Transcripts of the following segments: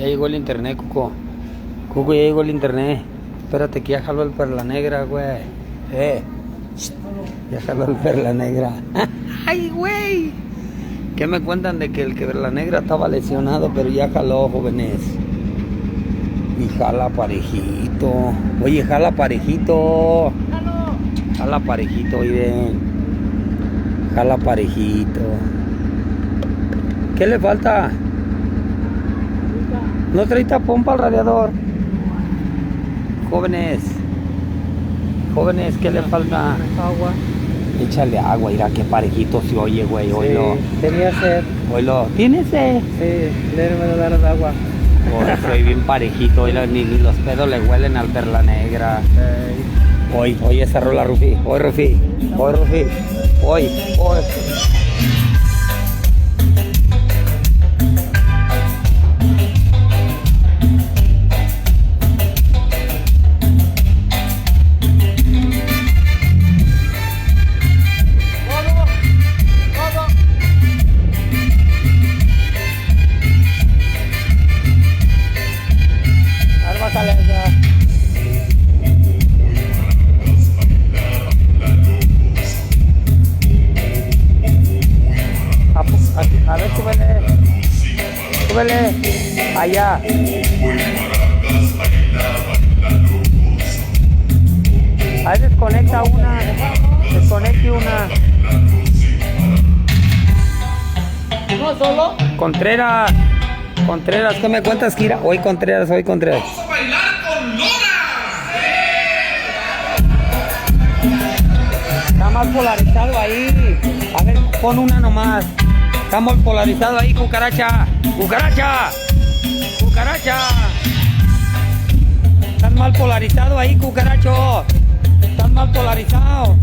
Ya llegó el internet, Cuco. Cuco, ya llegó el internet. Espérate que ya jaló el Perla Negra, güey. Ya jaló el Perla Negra. ¡Ay, güey! ¿Qué me cuentan de que el Perla Negra estaba lesionado, pero ya jaló, jóvenes? Y jala parejito. Oye, jala parejito. Jala parejito, miren. Jala parejito. ¿Qué le falta? ¿No trae tapón para el radiador? Jóvenes, ¿qué le falta? Agua. Échale agua, mira qué parejito se oye, güey, oílo. Tenía sed. Oílo, ¿tienes sed? Sí, le voy a dar el agua. Oh, soy bien parejito, oílo, ni los pedos le huelen al Perla Negra. Oye esa rola, Rufi, Rufi. A ver, súbele, allá. Ahí desconecte una. ¿No solo? Contreras, ¿qué me cuentas, Kira? Hoy Contreras. ¡Vamos a bailar con Lora! Está más polarizado ahí. A ver, pon una nomás. Estamos polarizados ahí, cucaracha. Estás mal polarizado ahí, cucaracho. Estás mal polarizado.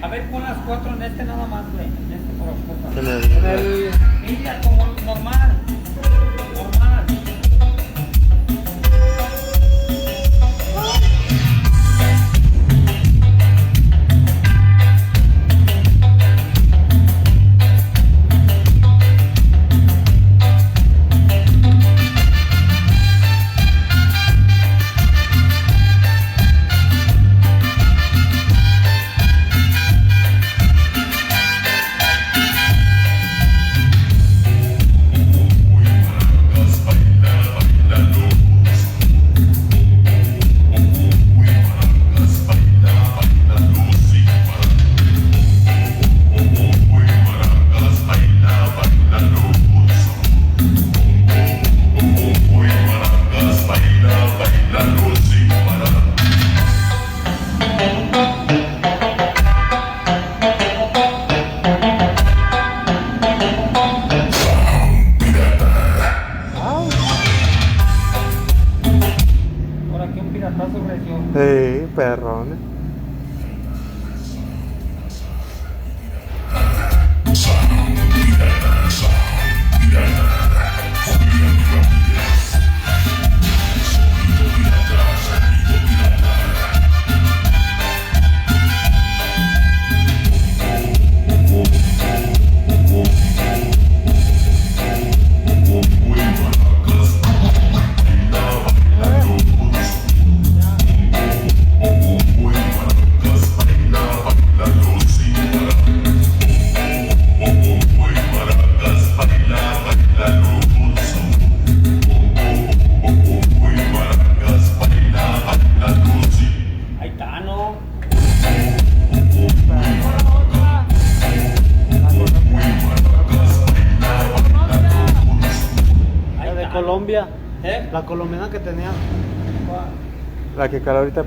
A ver, pon las 4 en este nada más, güey. En este por favor. En el... Mira, como normal. Normal. Ahora que un piratazo recio. Sí, perrón. Ahí está, ¿no? La de Colombia. ¿Eh? La colombiana que tenía. ¿Cuál? La que cara ahorita.